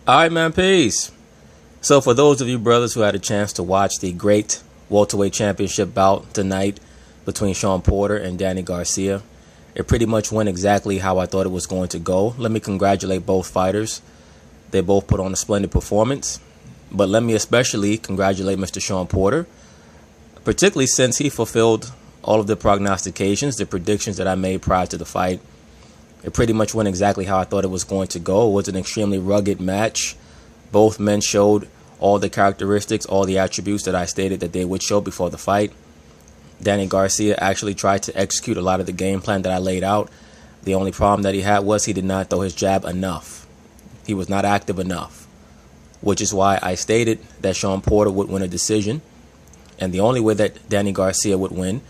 All right, man, peace. So for those of you brothers who had a chance to watch the great welterweight championship bout tonight between Shawn Porter and Danny Garcia, it pretty much went exactly how I thought it was going to go. Let me congratulate both fighters. They both put on a splendid performance. But let me especially congratulate Mr. Shawn Porter, particularly since he fulfilled all of the prognostications, the predictions that I made prior to the fight. It pretty much went exactly how I thought it was going to go. It was an extremely rugged match. Both men showed all the characteristics, all the attributes that I stated that they would show before the fight. Danny Garcia actually tried to execute a lot of the game plan that I laid out. The only problem that he had was he did not throw his jab enough. He was not active enough, which is why I stated that Shawn Porter would win a decision. And the only way that Danny Garcia would win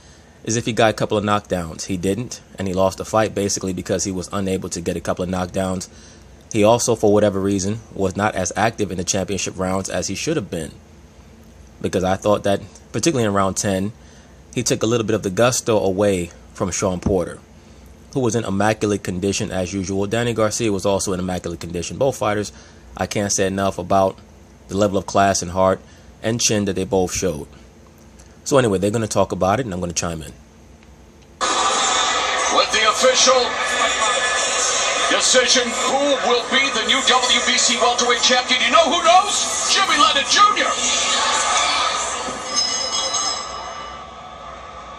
is if he got a couple of knockdowns. He didn't, and he lost the fight basically because he was unable to get a couple of knockdowns. He also, for whatever reason, was not as active in the championship rounds as he should have been, because I thought that, particularly in round 10, he took a little bit of the gusto away from Shawn Porter, who was in immaculate condition as usual. Danny Garcia was also in immaculate condition. Both fighters, I can't say enough about the level of class and heart and chin that they both showed. So anyway, they're going to talk about it, and I'm going to chime in. With the official decision, who will be the new WBC welterweight champion? You know who knows? Jimmy Lennon Jr.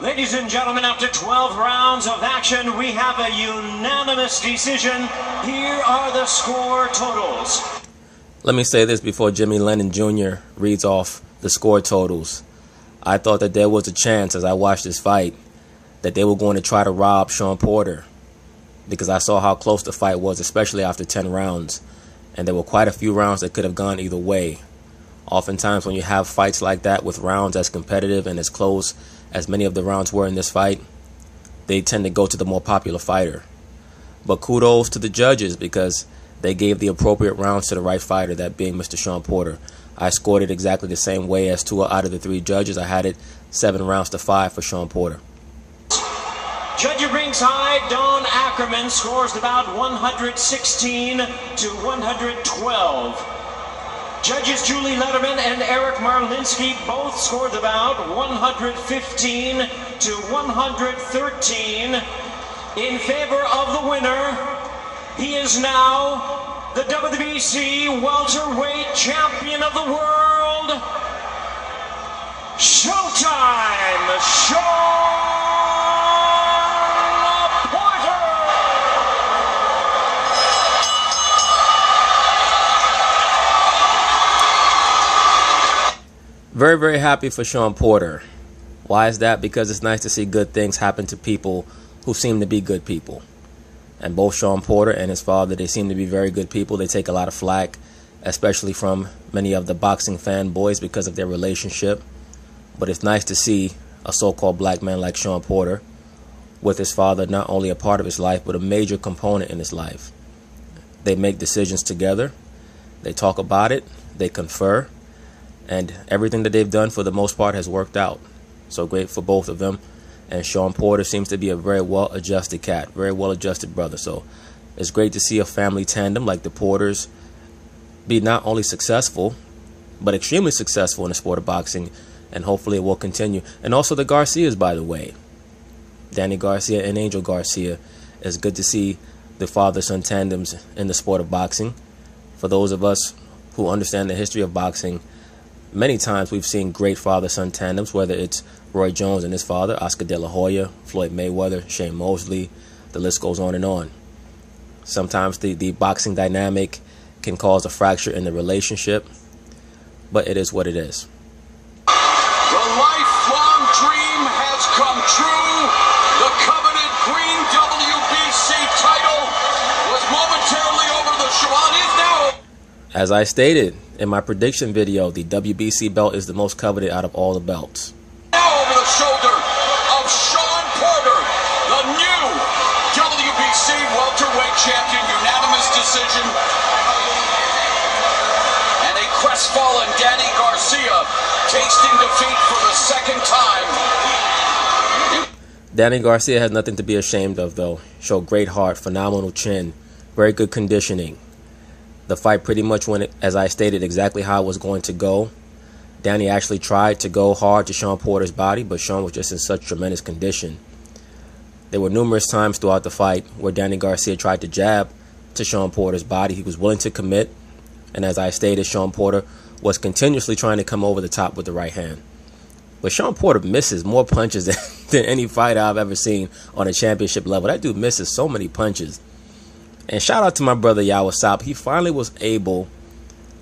Ladies and gentlemen, after 12 rounds of action, we have a unanimous decision. Here are the score totals. Let me say this before Jimmy Lennon Jr. reads off the score totals. I thought that there was a chance as I watched this fight that they were going to try to rob Shawn Porter, because I saw how close the fight was, especially after 10 rounds. And there were quite a few rounds that could have gone either way. Oftentimes when you have fights like that with rounds as competitive and as close as many of the rounds were in this fight, they tend to go to the more popular fighter. But kudos to the judges, because they gave the appropriate rounds to the right fighter, that being Mr. Shawn Porter. I scored it exactly the same way as 2 out of the 3 judges. I had it 7 rounds to 5 for Shawn Porter. Judge at ringside, Don Ackerman scores about 116 to 112. Judges Julie Letterman and Eric Marlinsky both scored about 115 to 113 in favor of the winner. He is now the WBC welterweight champion of the world, Showtime, Shawn Porter! Very, very happy for Shawn Porter. Why is that? Because it's nice to see good things happen to people who seem to be good people. And both Shawn Porter and his father, they seem to be very good people. They take a lot of flack, especially from many of the boxing fanboys, because of their relationship. But it's nice to see a so-called black man like Shawn Porter with his father not only a part of his life, but a major component in his life. They make decisions together. They talk about it. They confer. And everything that they've done, for the most part, has worked out. So great for both of them. And Shawn Porter seems to be a very well-adjusted cat, very well-adjusted brother. So it's great to see a family tandem like the Porters be not only successful, but extremely successful in the sport of boxing. And hopefully it will continue. And also the Garcias, by the way. Danny Garcia and Angel Garcia. It's good to see the father-son tandems in the sport of boxing. For those of us who understand the history of boxing, many times we've seen great father-son tandems, whether it's Roy Jones and his father, Oscar De La Hoya, Floyd Mayweather, Shane Mosley, the list goes on and on. Sometimes the boxing dynamic can cause a fracture in the relationship, but it is what it is. The lifelong dream has come true. The coveted green WBC title was momentarily over the Shawn is now. As I stated in my prediction video, the WBC belt is the most coveted out of all the belts. Over the shoulder of Shawn Porter, the new WBC welterweight champion, unanimous decision. And a crestfallen Danny Garcia tasting defeat for the second time. Danny Garcia has nothing to be ashamed of, though. Showed great heart, phenomenal chin, very good conditioning. The fight pretty much went, as I stated, exactly how it was going to go. Danny actually tried to go hard to Shawn Porter's body, but Shawn was just in such tremendous condition. There were numerous times throughout the fight where Danny Garcia tried to jab to Shawn Porter's body. He was willing to commit, and as I stated, Shawn Porter was continuously trying to come over the top with the right hand. But Shawn Porter misses more punches than any fighter I've ever seen on a championship level. That dude misses so many punches. And shout out to my brother Yawasop. He finally was able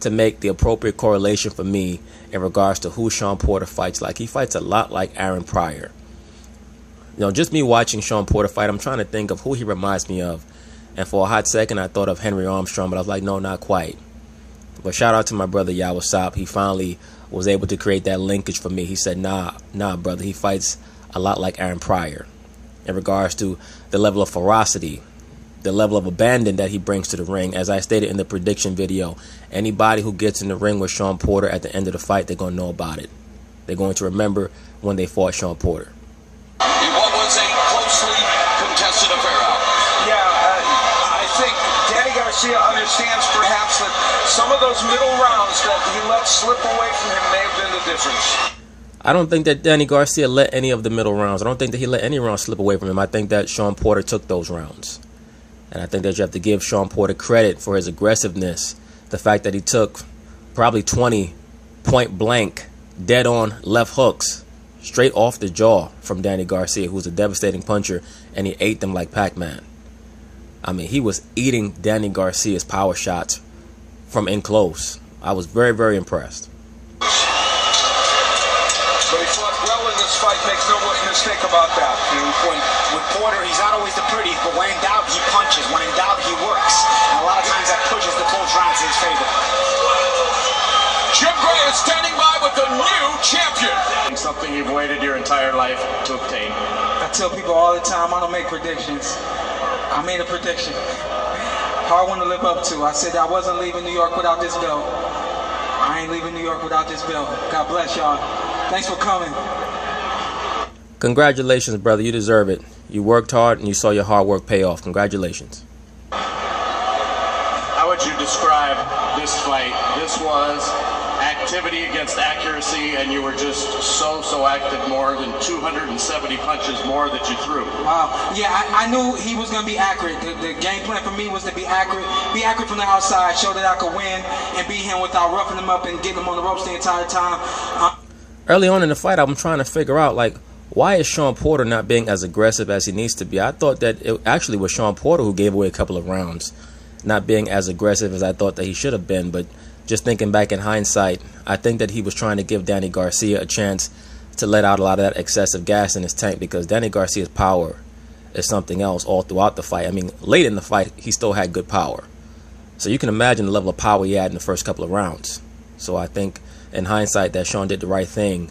to make the appropriate correlation for me in regards to who Shawn Porter fights like. He fights a lot like Aaron Pryor. You know, just me watching Shawn Porter fight, I'm trying to think of who he reminds me of. And for a hot second, I thought of Henry Armstrong, but I was like, no, not quite. But shout out to my brother Yawasop. He finally was able to create that linkage for me. He said, nah, brother, he fights a lot like Aaron Pryor in regards to the level of ferocity, the level of abandon that he brings to the ring. As I stated in the prediction video, anybody who gets in the ring with Shawn Porter at the end of the fight, they're going to know about it. They're going to remember when they fought Shawn Porter. In what was a closely contested affair. I think Danny Garcia understands perhaps that some of those middle rounds that he let slip away from him may have been the difference. I don't think that Danny Garcia let any of the middle rounds. I don't think that he let any rounds slip away from him. I think that Shawn Porter took those rounds. And I think that you have to give Shawn Porter credit for his aggressiveness. The fact that he took probably 20 point blank, dead on left hooks straight off the jaw from Danny Garcia, who's a devastating puncher, and he ate them like Pac-Man. I mean, he was eating Danny Garcia's power shots from in close. I was very, very impressed. But he fought well in this fight, makes no mistake about that. And with Porter, he's not always the prettiest, but when in doubt, he punches. When in doubt, he works. And a lot of times that pushes the close rounds in his favor. Jim Gray is standing by with the new champion. Something you've waited your entire life to obtain. I tell people all the time, I don't make predictions. I made a prediction. Hard one to live up to. I said I wasn't leaving New York without this belt. I ain't leaving New York without this belt. God bless y'all. Thanks for coming. Congratulations, brother. You deserve it. You worked hard and you saw your hard work pay off. Congratulations. How would you describe this fight? This was activity against accuracy, and you were just so active. More than 270 punches more that you threw. Wow. Yeah, I knew he was going to be accurate. The game plan for me was to be accurate from the outside, show that I could win, and beat him without roughing him up and getting him on the ropes the entire time. Early on in the fight, I'm trying to figure out, like, why is Shawn Porter not being as aggressive as he needs to be? I thought that it actually was Shawn Porter who gave away a couple of rounds, not being as aggressive as I thought that he should have been. But just thinking back in hindsight, I think that he was trying to give Danny Garcia a chance to let out a lot of that excessive gas in his tank, because Danny Garcia's power is something else all throughout the fight. I mean, late in the fight, he still had good power. So you can imagine the level of power he had in the first couple of rounds. So I think in hindsight that Shawn did the right thing,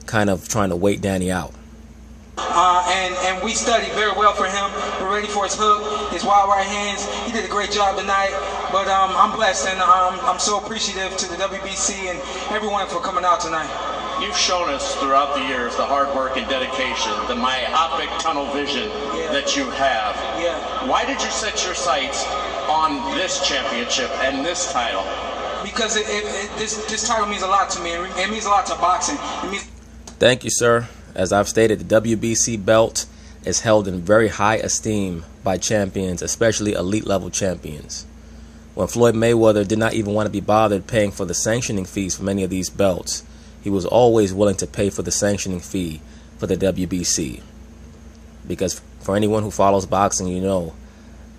kind of trying to wait Danny out. And we studied very well for him. We're ready for his hook, his wide right hands. He did a great job tonight. But I'm blessed, and I'm so appreciative to the WBC and everyone for coming out tonight. You've shown us throughout the years the hard work and dedication, the myopic tunnel vision that you have. Yeah. Why did you set your sights on this championship and this title? Because this title means a lot to me. It means a lot to boxing. Thank you, sir. As I've stated, the WBC belt is held in very high esteem by champions, especially elite level champions. When Floyd Mayweather did not even want to be bothered paying for the sanctioning fees for many of these belts, he was always willing to pay for the sanctioning fee for the WBC. Because for anyone who follows boxing, you know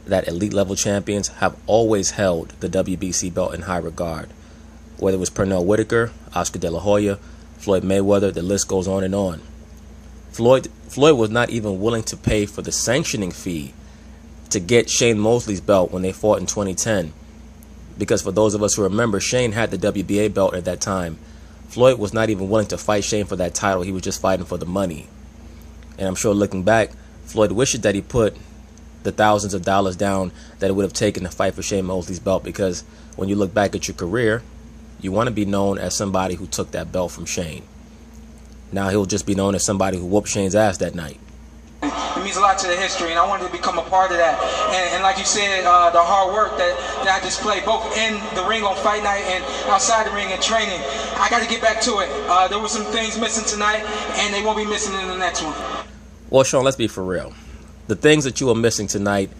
that elite level champions have always held the WBC belt in high regard. Whether it was Pernell Whitaker, Oscar De La Hoya, Floyd Mayweather, the list goes on and on. Floyd was not even willing to pay for the sanctioning fee to get Shane Mosley's belt when they fought in 2010. Because for those of us who remember, Shane had the WBA belt at that time. Floyd was not even willing to fight Shane for that title. He was just fighting for the money. And I'm sure looking back, Floyd wishes that he put the thousands of dollars down that it would have taken to fight for Shane Mosley's belt, because when you look back at your career, you want to be known as somebody who took that belt from Shane. Now he'll just be known as somebody who whooped Shane's ass that night. It means a lot to the history, and I wanted to become a part of that. And like you said, the hard work that I displayed both in the ring on fight night and outside the ring in training, I got to get back to it. There were some things missing tonight, and they won't be missing in the next one. Well, Shawn, let's be for real. The things that you are missing tonight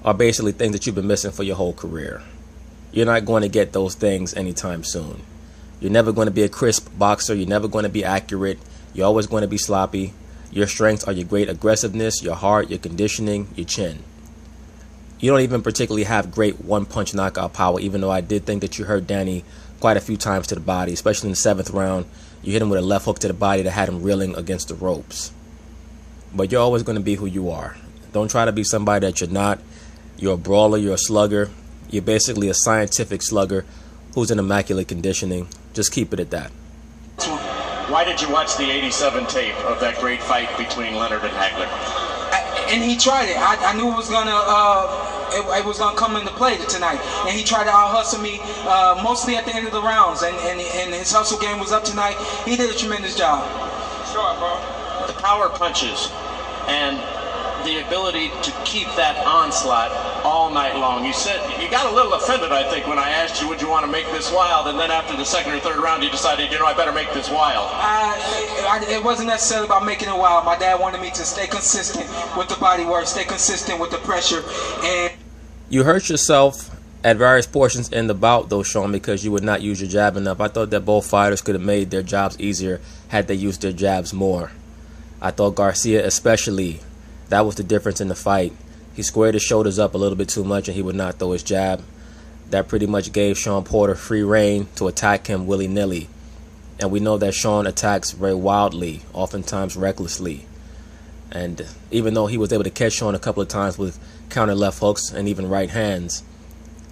are basically things that you've been missing for your whole career. You're not going to get those things anytime soon. You're never going to be a crisp boxer. You're never going to be accurate. You're always going to be sloppy. Your strengths are your great aggressiveness, your heart, your conditioning, your chin. You don't even particularly have great one-punch knockout power, even though I did think that you hurt Danny quite a few times to the body, especially in the 7th round. You hit him with a left hook to the body that had him reeling against the ropes. But you're always going to be who you are. Don't try to be somebody that you're not. You're a brawler. You're a slugger. You're basically a scientific slugger who's in immaculate conditioning. Just keep it at that. Why did you watch the 87 tape of that great fight between Leonard and Hagler? And he tried it. I knew it was gonna come into play tonight. And he tried to out-hustle me mostly at the end of the rounds. And his hustle game was up tonight. He did a tremendous job. Sure, bro. The power punches and the ability to keep that onslaught all night long. You said you got a little offended, I think, when I asked you, would you want to make this wild? And then after the 2nd or 3rd round, you decided, I better make this wild. It wasn't necessarily about making it wild. My dad wanted me to stay consistent with the body work, stay consistent with the pressure. And you hurt yourself at various portions in the bout, though, Shawn, because you would not use your jab enough. I thought that both fighters could have made their jobs easier had they used their jabs more. I thought Garcia especially, that was the difference in the fight. He squared his shoulders up a little bit too much and he would not throw his jab. That pretty much gave Shawn Porter free reign to attack him willy-nilly. And we know that Shawn attacks very wildly, oftentimes recklessly. And even though he was able to catch Shawn a couple of times with counter left hooks and even right hands,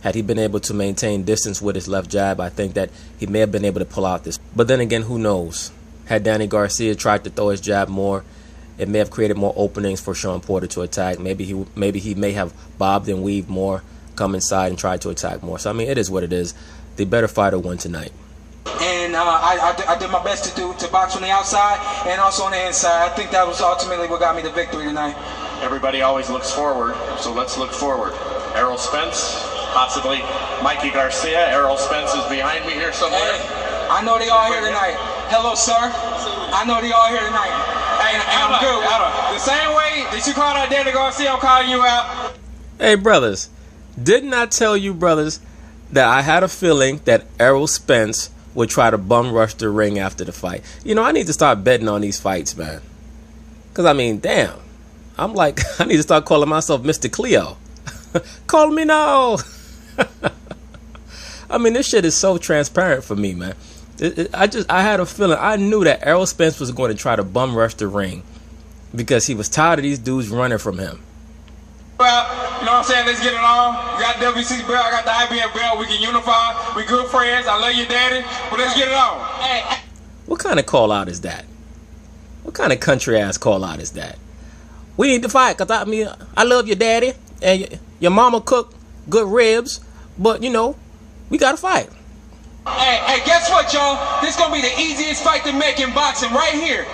had he been able to maintain distance with his left jab, I think that he may have been able to pull out this. But then again, who knows? Had Danny Garcia tried to throw his jab more, it may have created more openings for Shawn Porter to attack. Maybe he may have bobbed and weaved more, come inside and tried to attack more. So, I mean, it is what it is. The better fighter won tonight. And I did my best to box from the outside and also on the inside. I think that was ultimately what got me the victory tonight. Everybody always looks forward, so let's look forward. Errol Spence, possibly Mikey Garcia. Errol Spence is behind me here somewhere. Hey, I know they all here tonight. Hello, sir. I know they all here tonight. And I'm good. The same way that you called out Danny Garcia, I'm calling you out. Hey, brothers, didn't I tell you, brothers, that I had a feeling that Errol Spence would try to bum rush the ring after the fight? You know, I need to start betting on these fights, man. Because, I mean, damn. I'm like, I need to start calling myself Mr. Cleo. Call me now. I mean, this shit is so transparent for me, man. I had a feeling. I knew that Errol Spence was going to try to bum rush the ring because he was tired of these dudes running from him. Well, you know what I'm saying? Let's get it on. You got the WC belt, I got the IBF belt. We can unify. We good friends. I love you, daddy. But let's get it on. Hey. What kind of call out is that? What kind of country ass call out is that? We need to fight because I love your daddy and your mama cook good ribs, but you know, we gotta fight. Hey, guess what, y'all? This is gonna be the easiest fight to make in boxing right here.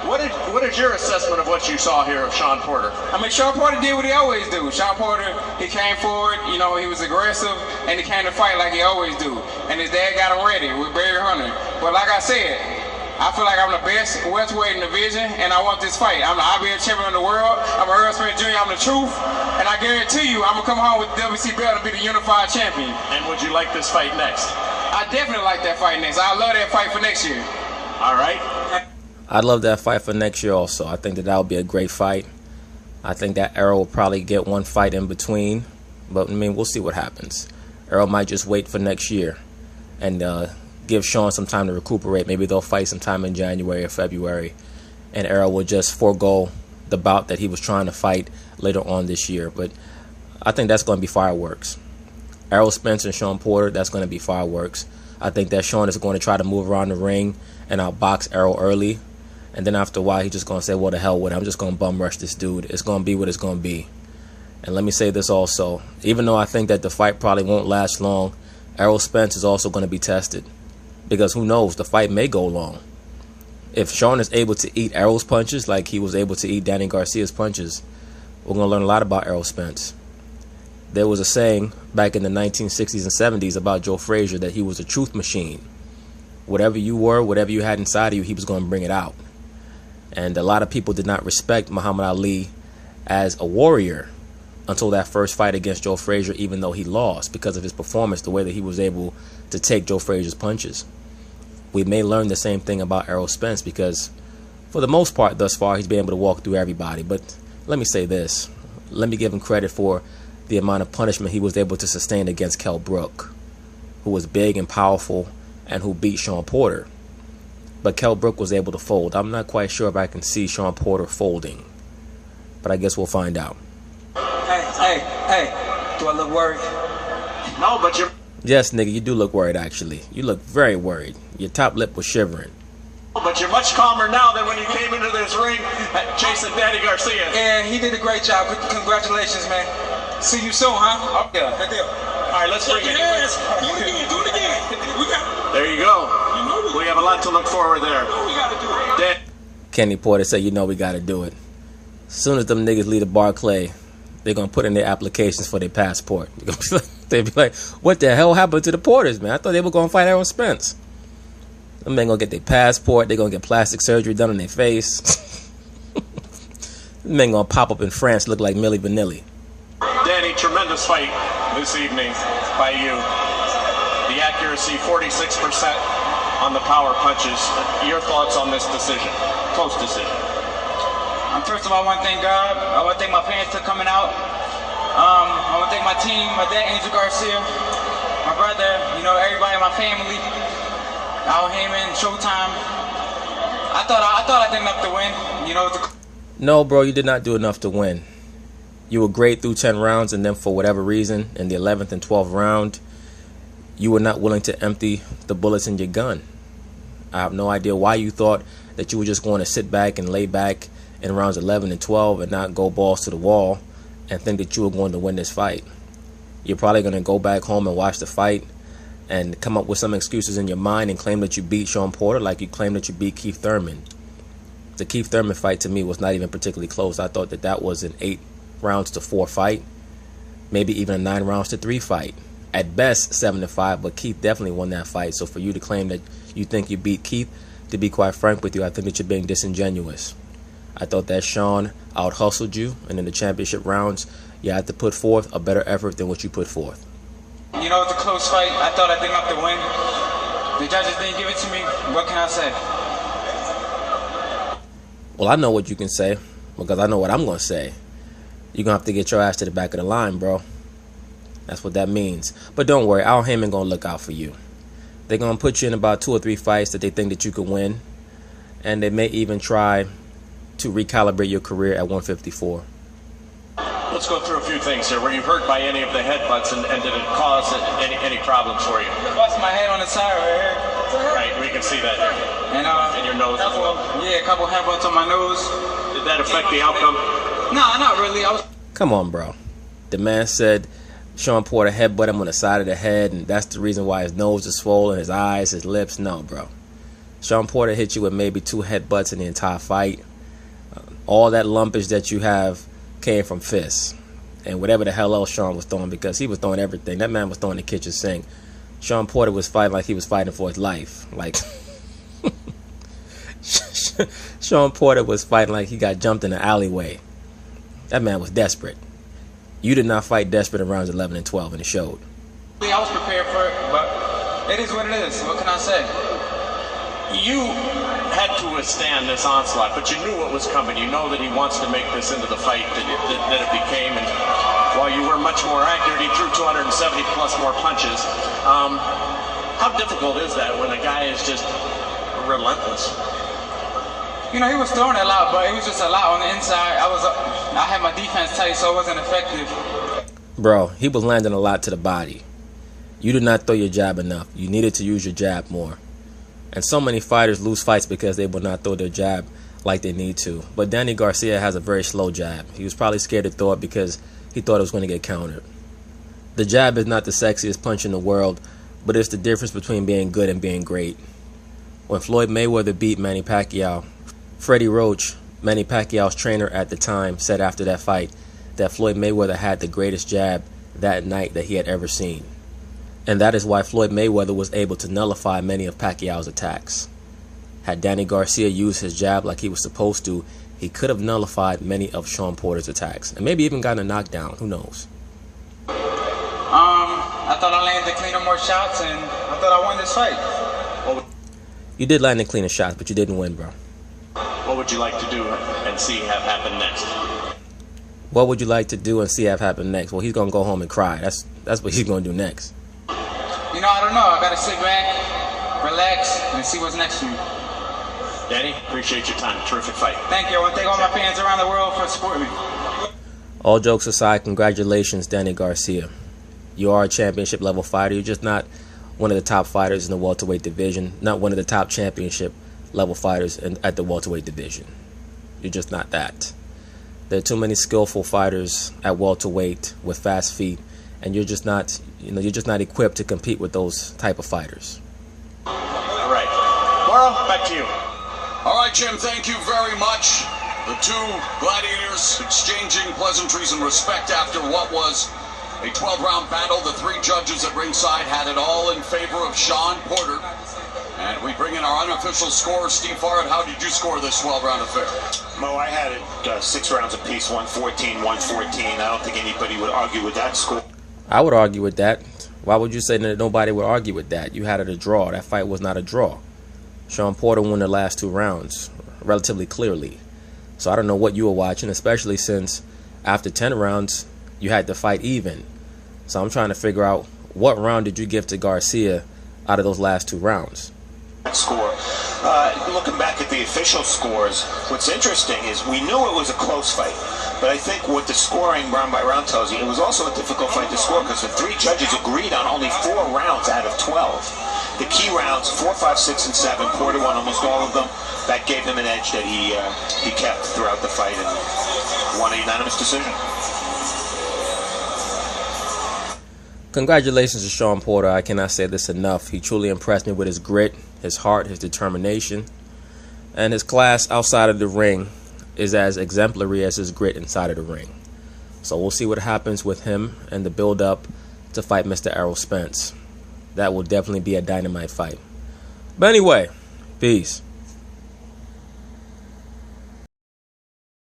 What is your assessment of what you saw here of Shawn Porter? I mean, Shawn Porter did what he always do. Shawn Porter, he came forward, you know, he was aggressive, and he came to fight like he always do. And his dad got him ready with Barry Hunter. But like I said, I feel like I'm the best welterweight in the division, and I want this fight. I'm the IBF champion of the world. I'm a Earl Spence Jr. I'm the truth, and I guarantee you, I'm gonna come home with the WC belt and be the unified champion. And would you like this fight next? I definitely like that fight next. I love that fight for next year. All right. I'd love that fight for next year also. I think that would be a great fight. I think that Errol will probably get one fight in between, but I mean, we'll see what happens. Errol might just wait for next year and give Shawn some time to recuperate. Maybe they'll fight sometime in January or February, and Errol will just forego the bout that he was trying to fight later on this year. But I think that's going to be fireworks. Errol Spence and Shawn Porter, that's going to be fireworks. I think that Shawn is going to try to move around the ring and outbox Errol early. And then after a while, he's just going to say, well, the hell with it. I'm just going to bum rush this dude. It's going to be what it's going to be. And let me say this also. Even though I think that the fight probably won't last long, Errol Spence is also going to be tested. Because who knows, the fight may go long. If Shawn is able to eat Errol's punches like he was able to eat Danny Garcia's punches, we're going to learn a lot about Errol Spence. There was a saying back in the 1960s and 70s about Joe Frazier that he was a truth machine. Whatever you were, whatever you had inside of you, he was going to bring it out. And a lot of people did not respect Muhammad Ali as a warrior until that first fight against Joe Frazier, even though he lost, because of his performance, the way that he was able to take Joe Frazier's punches. We may learn the same thing about Errol Spence because, for the most part thus far, he's been able to walk through everybody. But let me say this. Let me give him credit for the amount of punishment he was able to sustain against Kell Brook, who was big and powerful and who beat Shawn Porter. But Kell Brook was able to fold. I'm not quite sure if I can see Shawn Porter folding, but I guess we'll find out. Hey, do I look worried? No, but you're... Yes, nigga, you do look worried, actually. You look very worried. Your top lip was shivering. But you're much calmer now than when you came into this ring chasing Danny Garcia. Yeah, he did a great job. Congratulations, man. See you soon, huh? Okay. Good deal. All right, let's bring it. Do it again. There you go. We have a lot to look forward there. We got to do it. Kenny Porter said, you know we got to do it. As soon as them niggas leave the Barclay, they're going to put in their applications for their passport. They'll be like, what the hell happened to the Porters, man? I thought they were going to fight Errol Spence. Them men going to get their passport. They're going to get plastic surgery done on their face. Them men going to pop up in France look like Milli Vanilli. Danny, tremendous fight this evening by you. The accuracy, 46% on the power punches. Your thoughts on this decision? Close decision. First of all, I want to thank God. I want to thank my fans for coming out. I want to thank my team, my dad, Angel Garcia, my brother, everybody in my family, Al Heyman, Showtime. I thought I did enough to win. No, bro, you did not do enough to win. You were great through 10 rounds, and then for whatever reason, in the 11th and 12th round, you were not willing to empty the bullets in your gun. I have no idea why you thought that you were just going to sit back and lay back in rounds 11 and 12 and not go balls to the wall and think that you were going to win this fight. You're probably going to go back home and watch the fight and come up with some excuses in your mind and claim that you beat Shawn Porter like you claimed that you beat Keith Thurman. The Keith Thurman fight to me was not even particularly close. I thought that was an 8 rounds to 4 fight, maybe even a 9 rounds to 3 fight. At best 7-5, but Keith definitely won that fight. So for you to claim that you think you beat Keith, to be quite frank with you, I think that you're being disingenuous. I thought that Shawn out-hustled you, and in the championship rounds, you had to put forth a better effort than what you put forth. It's a close fight. I thought I did enough to win. The judges didn't give it to me. What can I say? Well, I know what you can say, because I know what I'm going to say. You're going to have to get your ass to the back of the line, bro. That's what that means. But don't worry, Al Heyman going to look out for you. They're going to put you in about 2 or 3 fights that they think that you can win, and they may even try to recalibrate your career at 154. Let's go through a few things here. Were you hurt by any of the headbutts, and did it cause any problems for you? I busted my head on the side right here. Right, we can see that here. And your nose as well. Yeah, a couple headbutts on my nose. Did that affect the outcome? No, not really. Come on, bro. The man said Shawn Porter headbutt him on the side of the head, and that's the reason why his nose is swollen, his eyes, his lips. No, bro. Shawn Porter hit you with maybe 2 headbutts in the entire fight. All that lumpage that you have came from fists and whatever the hell else Shawn was throwing, because he was throwing everything. That man was throwing the kitchen sink. Shawn Porter was fighting like he was fighting for his life. Like Shawn Porter was fighting like he got jumped in an alleyway. That man was desperate. You did not fight desperate in rounds 11 and 12, and it showed. I was prepared for it, but it is what it is. What can I say? You had to withstand this onslaught, but you knew what was coming. You know that he wants to make this into the fight that it became, and while you were much more accurate, he threw 270 plus more punches. How difficult is that when a guy is just relentless? He was throwing a lot, but it was just a lot on the inside. I had my defense tight, so it wasn't effective. Bro, he was landing a lot to the body. You did not throw your jab enough. You needed to use your jab more. And so many fighters lose fights because they will not throw their jab like they need to. But Danny Garcia has a very slow jab. He was probably scared to throw it because he thought it was going to get countered. The jab is not the sexiest punch in the world, but it's the difference between being good and being great. When Floyd Mayweather beat Manny Pacquiao, Freddie Roach, Manny Pacquiao's trainer at the time, said after that fight that Floyd Mayweather had the greatest jab that night that he had ever seen. And that is why Floyd Mayweather was able to nullify many of Pacquiao's attacks. Had Danny Garcia used his jab like he was supposed to, he could have nullified many of Shawn Porter's attacks, and maybe even gotten a knockdown. Who knows? I thought I landed cleaner more shots, and I thought I won this fight. You did land the cleaner shots, but you didn't win, bro. What would you like to do and see have happen next? What would you like to do and see have happen next? Well, he's gonna go home and cry. That's what he's gonna do next. You know, I don't know. I gotta sit back, relax, and see what's next for me. Danny, appreciate your time. Terrific fight. Thank you. I want to thank all my fans around the world for supporting me. All jokes aside, congratulations, Danny Garcia. You are a championship level fighter. You're just not one of the top fighters in the welterweight division, not one of the top championship level fighters at the welterweight division. You're just not that. There are too many skillful fighters at welterweight with fast feet, and you're just not, you're just not equipped to compete with those type of fighters. All right. Morrow, back to you. All right, Jim, thank you very much. The two gladiators exchanging pleasantries and respect after what was a 12-round battle. The three judges at ringside had it all in favor of Shawn Porter. And we bring in our unofficial scorer, Steve Farrett. How did you score this 12-round affair? Mo, I had it 6 rounds apiece, 114, 114. I don't think anybody would argue with that score. I would argue with that. Why would you say that nobody would argue with that? You had it a draw. That fight was not a draw. Shawn Porter won the last 2 rounds relatively clearly. So I don't know what you were watching, especially since after 10 rounds, you had the fight even. So I'm trying to figure out what round did you give to Garcia out of those last 2 rounds? Score. Looking back at the official scores, what's interesting is we knew it was a close fight, but I think what the scoring round by round tells you, it was also a difficult fight to score because the 3 judges agreed on only 4 rounds out of 12. The key rounds, 4, 5, 6, and 7, Porter won almost all of them. That gave him an edge that he kept throughout the fight and won a unanimous decision. Congratulations to Shawn Porter. I cannot say this enough. He truly impressed me with his grit, his heart, his determination, and his class outside of the ring is as exemplary as his grit inside of the ring. So we'll see what happens with him and the build-up to fight Mr. Errol Spence. That will definitely be a dynamite fight. But anyway, peace.